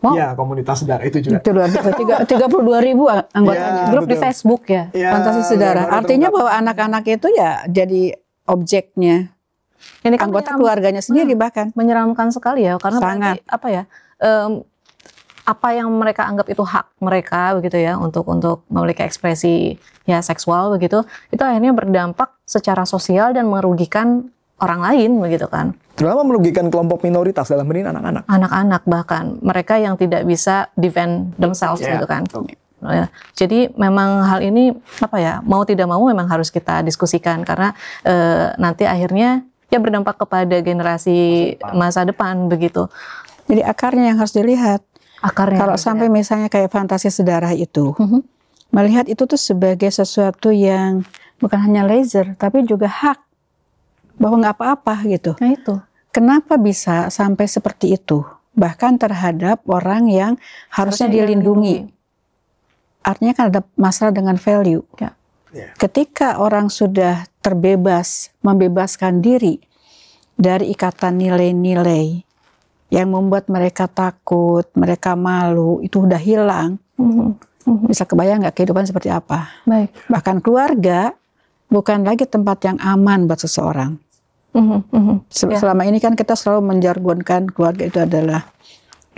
Wow. Ya, komunitas sedarah itu juga. Itu luar biasa. 32.000 anggotanya. Ya, Grup di betul. Facebook ya. Ya, Fantasi sedarah. baru Artinya terungkap. bahwa anak-anak itu ya jadi objeknya. Ini kan Anggota keluarganya sendiri bahkan. menyeramkan sekali ya karena Sangat. berarti, apa ya? Apa yang mereka anggap itu hak mereka begitu ya untuk memiliki ekspresi ya seksual begitu, itu akhirnya berdampak secara sosial dan merugikan orang lain begitu kan. Terutama merugikan kelompok minoritas dalam ini anak-anak. Anak-anak bahkan mereka yang tidak bisa defend themselves Ya, gitu kan. betul. Ya, jadi memang hal ini apa ya, mau tidak mau memang harus kita diskusikan karena nanti akhirnya ya berdampak kepada generasi masa depan begitu. Jadi akarnya yang harus dilihat. Akarnya Kalau gitu sampai ya. misalnya kayak fantasi sedarah itu, melihat itu tuh sebagai sesuatu yang bukan hanya laser, tapi juga hak. Bahwa nggak apa-apa gitu. Nah itu. Kenapa bisa sampai seperti itu? Bahkan terhadap orang yang harusnya dilindungi. Artinya kan ada masalah dengan value. Ya. Ketika orang sudah terbebas, membebaskan diri dari ikatan nilai-nilai yang membuat mereka takut, mereka malu, itu udah hilang. Bisa kebayang nggak kehidupan seperti apa? Baik. Bahkan keluarga bukan lagi tempat yang aman buat seseorang. Ya. Selama ini kan kita selalu menjargonkan keluarga itu adalah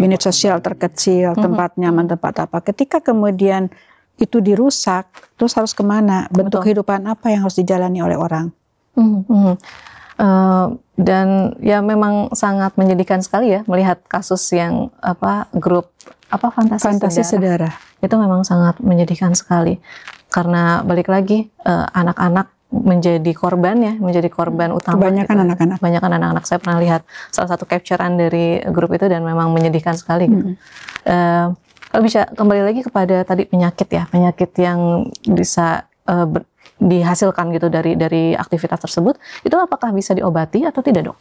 unit sosial terkecil, tempat nyaman, tempat apa. Ketika kemudian itu dirusak, terus harus kemana? Bentuk kehidupan apa yang harus dijalani oleh orang? Dan ya memang sangat menyedihkan sekali ya melihat kasus yang grup fantasi sedarah. Itu memang sangat menyedihkan sekali karena balik lagi anak-anak menjadi korban utama. Kebanyakan gitu. anak-anak. Kebanyakan anak-anak. Saya pernah lihat salah satu capturean dari grup itu dan memang menyedihkan sekali. Gitu. Kalau bisa kembali lagi kepada tadi penyakit yang bisa dihasilkan gitu dari aktivitas tersebut, itu apakah bisa diobati atau tidak, Dok?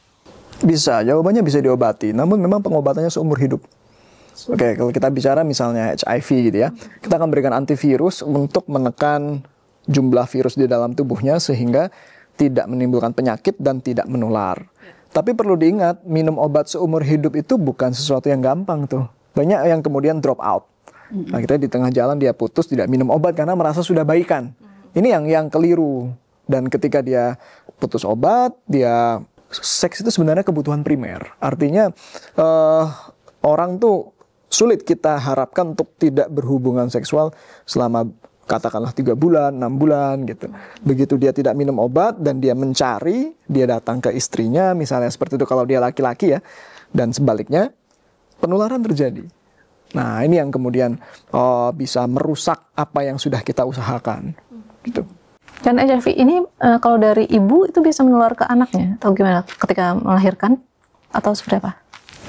Bisa, jawabannya bisa diobati. Namun memang pengobatannya seumur hidup. Oke, kalau kita bicara misalnya HIV gitu ya, kita akan berikan antivirus untuk menekan jumlah virus di dalam tubuhnya sehingga tidak menimbulkan penyakit dan tidak menular. Tapi perlu diingat, minum obat seumur hidup itu bukan sesuatu yang gampang tuh. Banyak yang kemudian drop out. Nah, kita di tengah jalan dia putus, tidak minum obat karena merasa sudah baikan. Ini yang keliru. Dan ketika dia putus obat, seks itu sebenarnya kebutuhan primer. Artinya orang tuh sulit kita harapkan untuk tidak berhubungan seksual selama katakanlah 3 bulan, 6 bulan gitu. Begitu dia tidak minum obat dan dia mencari, dia datang ke istrinya misalnya seperti itu kalau dia laki-laki ya, dan sebaliknya penularan terjadi. Nah ini yang kemudian bisa merusak apa yang sudah kita usahakan gitu. Dan HIV ini kalau dari ibu itu bisa menular ke anaknya atau gimana ketika melahirkan atau seperti apa?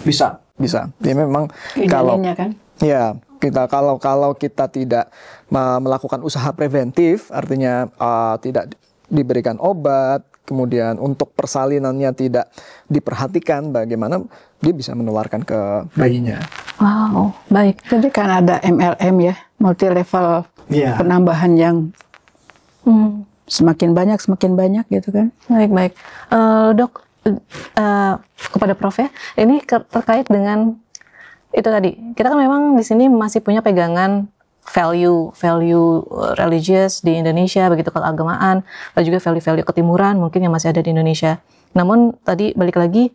Bisa. Ya memang kalau kan? ya kita kalau kita tidak melakukan usaha preventif, artinya tidak diberikan obat, kemudian untuk persalinannya tidak diperhatikan, bagaimana dia bisa menularkan ke bayinya. Wow, baik. Jadi kan ada MLM ya, multi level penambahan yang semakin banyak gitu kan? Baik. Dok, kepada Prof ya, ini terkait dengan itu tadi. Kita kan memang di sini masih punya pegangan value religious di Indonesia, begitu keagamaan, dan juga value ketimuran mungkin yang masih ada di Indonesia. Namun tadi balik lagi,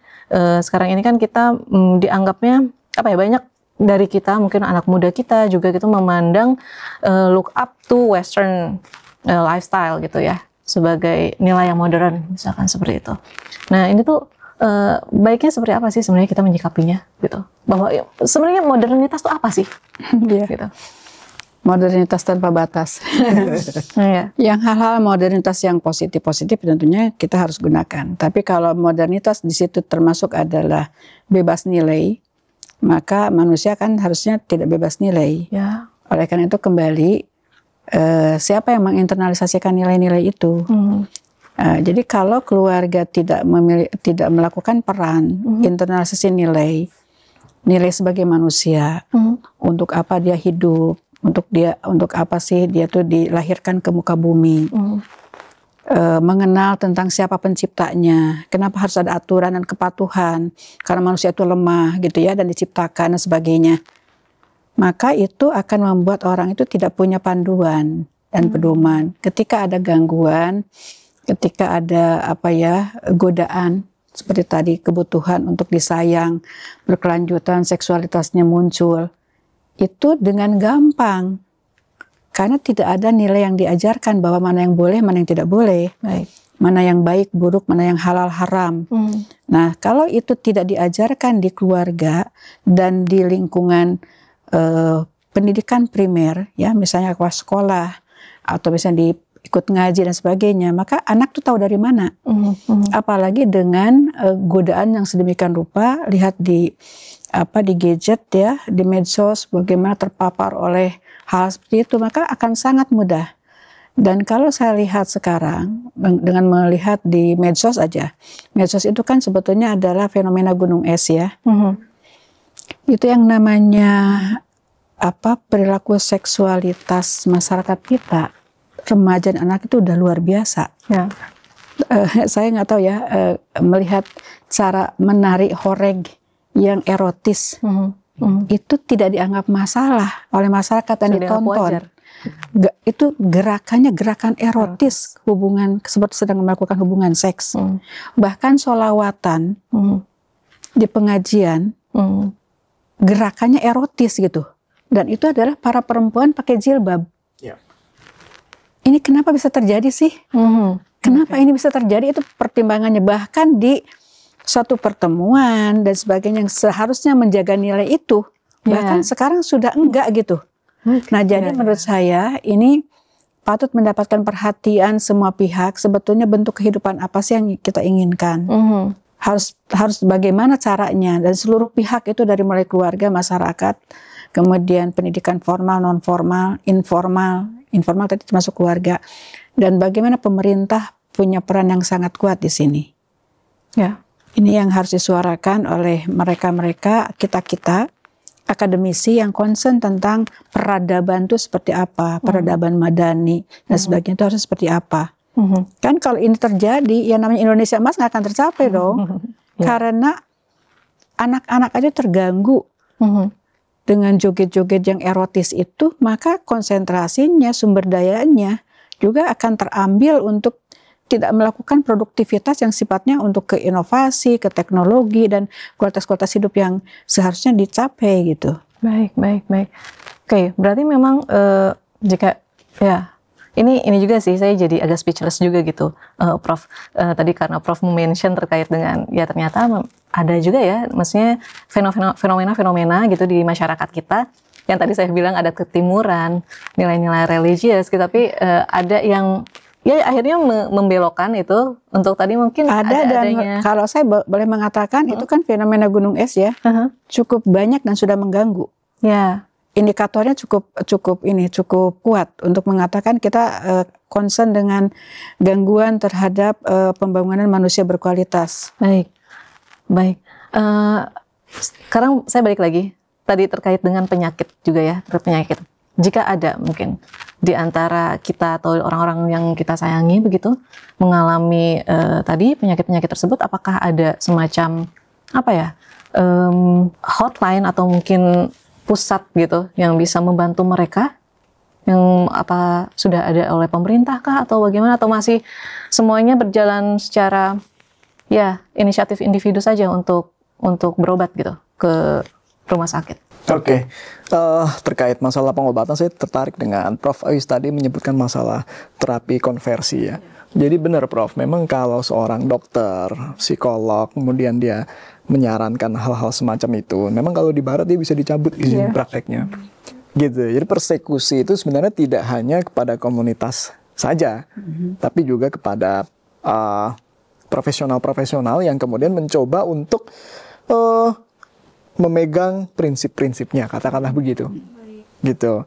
sekarang ini kan kita dianggapnya apa ya, banyak dari kita, mungkin anak muda kita juga gitu memandang look up to Western lifestyle gitu ya, sebagai nilai yang modern misalkan seperti itu. Nah ini tuh baiknya seperti apa sih sebenarnya kita menyikapinya gitu, bahwa sebenarnya modernitas itu apa sih? Gitu. Modernitas tanpa batas. Yang hal-hal modernitas yang positif tentunya kita harus gunakan. Tapi kalau modernitas di situ termasuk adalah bebas nilai, maka manusia kan harusnya tidak bebas nilai. Ya. Oleh karena itu kembali siapa yang menginternalisasikan nilai-nilai itu? Jadi kalau keluarga tidak melakukan peran internalisasi nilai sebagai manusia, untuk apa dia hidup, untuk apa sih dia tuh dilahirkan ke muka bumi, mengenal tentang siapa penciptanya, kenapa harus ada aturan dan kepatuhan, karena manusia itu lemah gitu ya dan diciptakan dan sebagainya, maka itu akan membuat orang itu tidak punya panduan dan pedoman. Ketika ada gangguan, ketika ada godaan seperti tadi, kebutuhan untuk disayang, berkelanjutan, seksualitasnya muncul, itu dengan gampang karena tidak ada nilai yang diajarkan bahwa mana yang boleh, mana yang tidak boleh. Baik. Mana yang baik, buruk, mana yang halal, haram. Nah, kalau itu tidak diajarkan di keluarga dan di lingkungan pendidikan primer, ya misalnya kelas sekolah atau misalnya ikut ngaji dan sebagainya, maka anak tuh tahu dari mana. Apalagi dengan godaan yang sedemikian rupa, lihat di gadget ya, di medsos, bagaimana terpapar oleh hal seperti itu, maka akan sangat mudah. Dan kalau saya lihat sekarang, dengan melihat di medsos aja, medsos itu kan sebetulnya adalah fenomena gunung es ya. Itu yang namanya perilaku seksualitas masyarakat kita, remaja dan anak itu udah luar biasa. Ya. Saya nggak tahu ya, melihat cara menarik horeg yang erotis, itu tidak dianggap masalah oleh masyarakat dan ditonton. Itu gerakannya gerakan erotis, hubungan seperti sedang melakukan hubungan seks. Bahkan sholawatan di pengajian, gerakannya erotis gitu. Dan itu adalah para perempuan pakai jilbab. Ini kenapa bisa terjadi sih? Kenapa ini bisa terjadi? Itu pertimbangannya. Bahkan di suatu pertemuan dan sebagainya yang seharusnya menjaga nilai itu, bahkan sekarang sudah enggak gitu. Nah, jadi menurut saya ini patut mendapatkan perhatian semua pihak. Sebetulnya bentuk kehidupan apa sih yang kita inginkan? Harus bagaimana caranya? Dan seluruh pihak itu dari mulai keluarga, masyarakat, kemudian pendidikan formal, non formal, informal tadi termasuk keluarga, dan bagaimana pemerintah punya peran yang sangat kuat di sini. Ya, ini yang harus disuarakan oleh mereka-mereka, kita akademisi yang concern tentang peradaban itu seperti apa, peradaban madani dan sebagainya itu harus seperti apa. Kan kalau ini terjadi, yang namanya Indonesia Emas nggak akan tercapai dong, karena anak-anak aja terganggu. Dengan joget-joget yang erotis itu, maka konsentrasinya, sumber dayanya juga akan terambil untuk tidak melakukan produktivitas yang sifatnya untuk ke inovasi, ke teknologi, dan kualitas-kualitas hidup yang seharusnya dicapai gitu. Baik. Oke, berarti memang jika Ya, ini juga sih saya jadi agak speechless juga gitu, Prof. Tadi karena Prof mention terkait dengan ya ternyata ada juga ya, maksudnya fenomena gitu di masyarakat kita yang tadi saya bilang ada ketimuran, nilai-nilai religius, gitu, tapi ada yang ya akhirnya membelokkan itu untuk tadi mungkin ada dan adanya. Kalau saya boleh mengatakan itu kan fenomena gunung es ya, cukup banyak dan sudah mengganggu. Ya. Indikatornya cukup kuat untuk mengatakan kita concern dengan gangguan terhadap pembangunan manusia berkualitas. Baik. Sekarang saya balik lagi tadi terkait dengan penyakit juga ya, penyakit. Jika ada mungkin di antara kita atau orang-orang yang kita sayangi begitu mengalami tadi penyakit-penyakit tersebut, apakah ada semacam apa ya hotline atau mungkin pusat gitu yang bisa membantu mereka, yang apa sudah ada oleh pemerintah kah atau bagaimana, atau masih semuanya berjalan secara ya inisiatif individu saja untuk berobat gitu ke rumah sakit? Oke. Terkait masalah pengobatan, saya tertarik dengan Prof. Ais tadi menyebutkan masalah terapi konversi ya. Jadi benar Prof, memang kalau seorang dokter, psikolog, kemudian dia menyarankan hal-hal semacam itu, memang kalau di barat dia bisa dicabut izin prakteknya. Gitu. Jadi persekusi itu sebenarnya tidak hanya kepada komunitas saja, tapi juga kepada profesional-profesional yang kemudian mencoba untuk memegang prinsip-prinsipnya, katakanlah begitu. Gitu.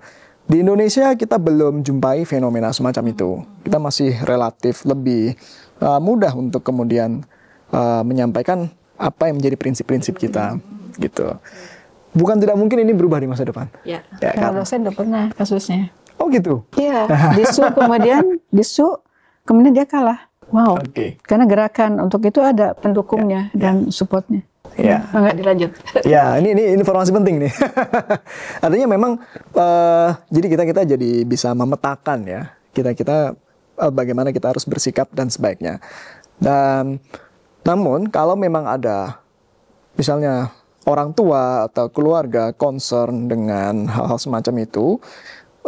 Di Indonesia kita belum jumpai fenomena semacam itu. Kita masih relatif lebih mudah untuk kemudian menyampaikan apa yang menjadi prinsip-prinsip kita, gitu. Bukan tidak mungkin ini berubah di masa depan. Ya, kalau saya udah pernah kasusnya. Oh gitu? Iya, disu kemudian dia kalah. Wow. Karena gerakan untuk itu ada pendukungnya dan supportnya. Ya. Enggak dilanjut. Ya, ini informasi penting nih. Artinya memang jadi kita jadi bisa memetakan ya kita bagaimana kita harus bersikap dan sebaiknya. Dan namun kalau memang ada misalnya orang tua atau keluarga concern dengan hal-hal semacam itu,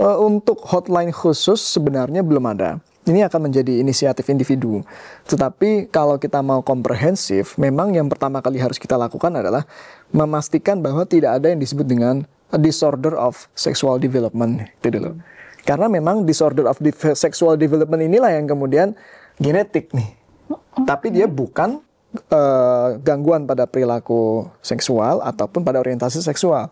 untuk hotline khusus sebenarnya belum ada. Ini akan menjadi inisiatif individu. Tetapi kalau kita mau komprehensif, memang yang pertama kali harus kita lakukan adalah memastikan bahwa tidak ada yang disebut dengan disorder of sexual development. Itu dulu. Karena memang disorder of sexual development inilah yang kemudian genetik nih. Tapi dia bukan gangguan pada perilaku seksual ataupun pada orientasi seksual.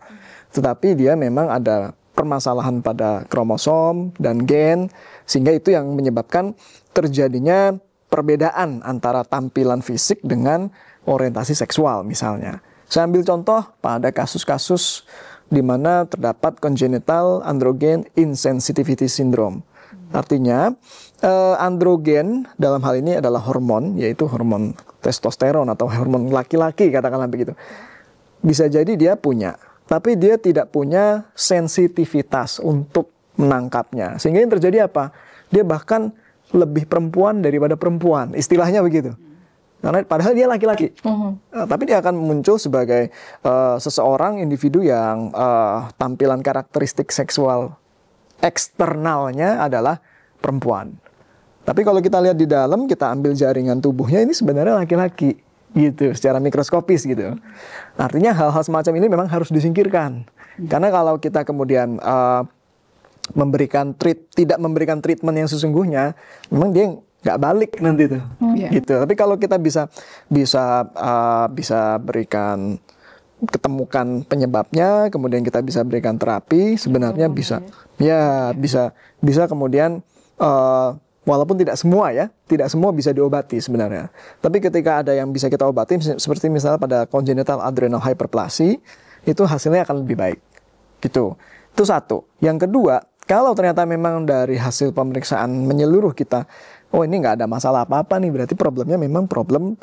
Tetapi dia memang ada permasalahan pada kromosom dan gen, sehingga itu yang menyebabkan terjadinya perbedaan antara tampilan fisik dengan orientasi seksual misalnya. Saya ambil contoh pada kasus-kasus di mana terdapat congenital androgen insensitivity syndrome. Artinya androgen dalam hal ini adalah hormon, yaitu hormon testosteron atau hormon laki-laki, katakanlah begitu. Bisa jadi dia punya, tapi dia tidak punya sensitivitas untuk menangkapnya. Sehingga yang terjadi apa? Dia bahkan lebih perempuan daripada perempuan. Istilahnya begitu. Karena padahal dia laki-laki. Tapi dia akan muncul sebagai seseorang individu yang tampilan karakteristik seksual eksternalnya adalah perempuan. Tapi kalau kita lihat di dalam, kita ambil jaringan tubuhnya, ini sebenarnya laki-laki. Gitu, secara mikroskopis gitu. Artinya hal-hal semacam ini memang harus disingkirkan. Karena kalau kita kemudian tidak memberikan treatment yang sesungguhnya, memang dia nggak balik nanti tuh. Gitu. Tapi kalau kita bisa berikan, ketemukan penyebabnya, kemudian kita bisa berikan terapi, sebenarnya bisa kemudian walaupun tidak semua bisa diobati sebenarnya. Tapi ketika ada yang bisa kita obati, seperti misalnya pada congenital adrenal hyperplasia, itu hasilnya akan lebih baik. Gitu. Itu satu. Yang kedua, kalau ternyata memang dari hasil pemeriksaan menyeluruh kita, oh ini nggak ada masalah apa-apa nih, berarti problemnya memang problem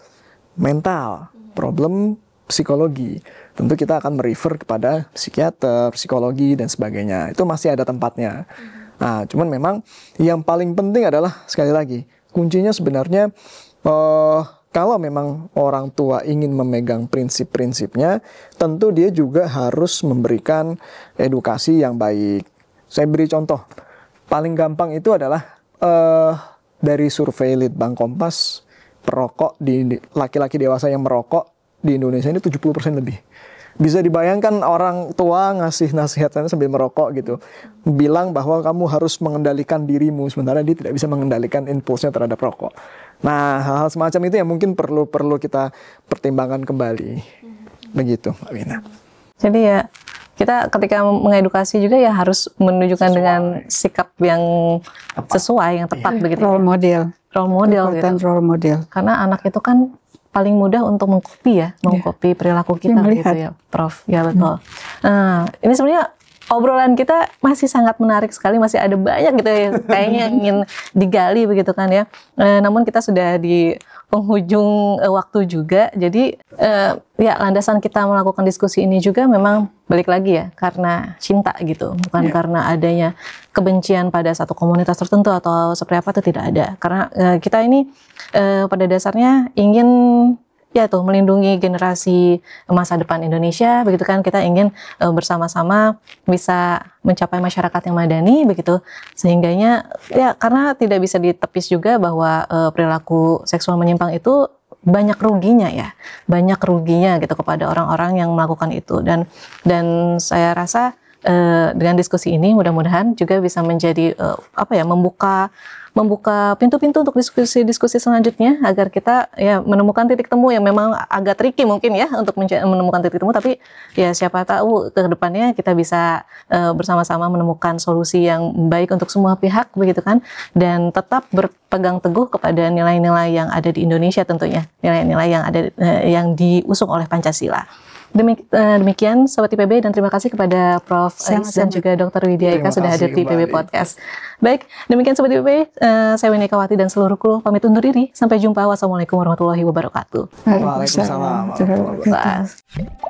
mental, problem psikologi. Tentu kita akan merefer kepada psikiater, psikologi, dan sebagainya. Itu masih ada tempatnya. Nah, cuman memang yang paling penting adalah, sekali lagi, kuncinya sebenarnya kalau memang orang tua ingin memegang prinsip-prinsipnya, tentu dia juga harus memberikan edukasi yang baik. Saya beri contoh, Paling gampang itu adalah dari survei Litbang Kompas, perokok di laki-laki dewasa yang merokok di Indonesia ini 70% lebih. Bisa dibayangkan orang tua ngasih nasihatnya sambil merokok gitu, bilang bahwa kamu harus mengendalikan dirimu, sementara dia tidak bisa mengendalikan impulsnya terhadap rokok. Nah, hal-hal semacam itu yang mungkin perlu kita pertimbangkan kembali. Begitu, Mbak Wina. Jadi ya kita ketika mengedukasi juga ya harus menunjukkan dengan sikap yang sesuai, yang tepat begitu. Role model. Role model gitu. Role model. Karena anak itu kan paling mudah untuk mengkopi ya, mengkopi perilaku kita gitu ya, Prof. Ya betul. Nah, ini sebenarnya obrolan kita masih sangat menarik sekali, masih ada banyak gitu ya, kayaknya yang ingin digali begitu kan ya. Namun kita sudah di penghujung waktu juga, jadi ya landasan kita melakukan diskusi ini juga memang balik lagi ya, karena cinta gitu, bukan karena adanya kebencian pada satu komunitas tertentu atau seperti apa, itu tidak ada. Karena kita ini pada dasarnya ingin ya tuh melindungi generasi masa depan Indonesia, begitu kan, kita ingin bersama-sama bisa mencapai masyarakat yang madani begitu, sehingganya ya karena tidak bisa ditepis juga bahwa perilaku seksual menyimpang itu banyak ruginya ya, banyak ruginya gitu kepada orang-orang yang melakukan itu, dan saya rasa dengan diskusi ini mudah-mudahan juga bisa menjadi membuka pintu-pintu untuk diskusi-diskusi selanjutnya, agar kita ya menemukan titik temu yang memang agak tricky mungkin ya untuk menemukan titik temu, tapi ya siapa tahu ke depannya kita bisa bersama-sama menemukan solusi yang baik untuk semua pihak begitu kan, dan tetap berpegang teguh kepada nilai-nilai yang ada di Indonesia tentunya, nilai-nilai yang ada yang diusung oleh Pancasila. Demikian Sobat IPB, dan terima kasih kepada Prof. Ais dan juga Dr. Widya Eka sudah hadir di IPB Podcast. Baik, demikian Sobat IPB, saya Winnie Kawati dan seluruh kru pamit undur diri. Sampai jumpa. Wassalamualaikum warahmatullahi wabarakatuh. Waalaikumsalam warahmatullahi wabarakatuh.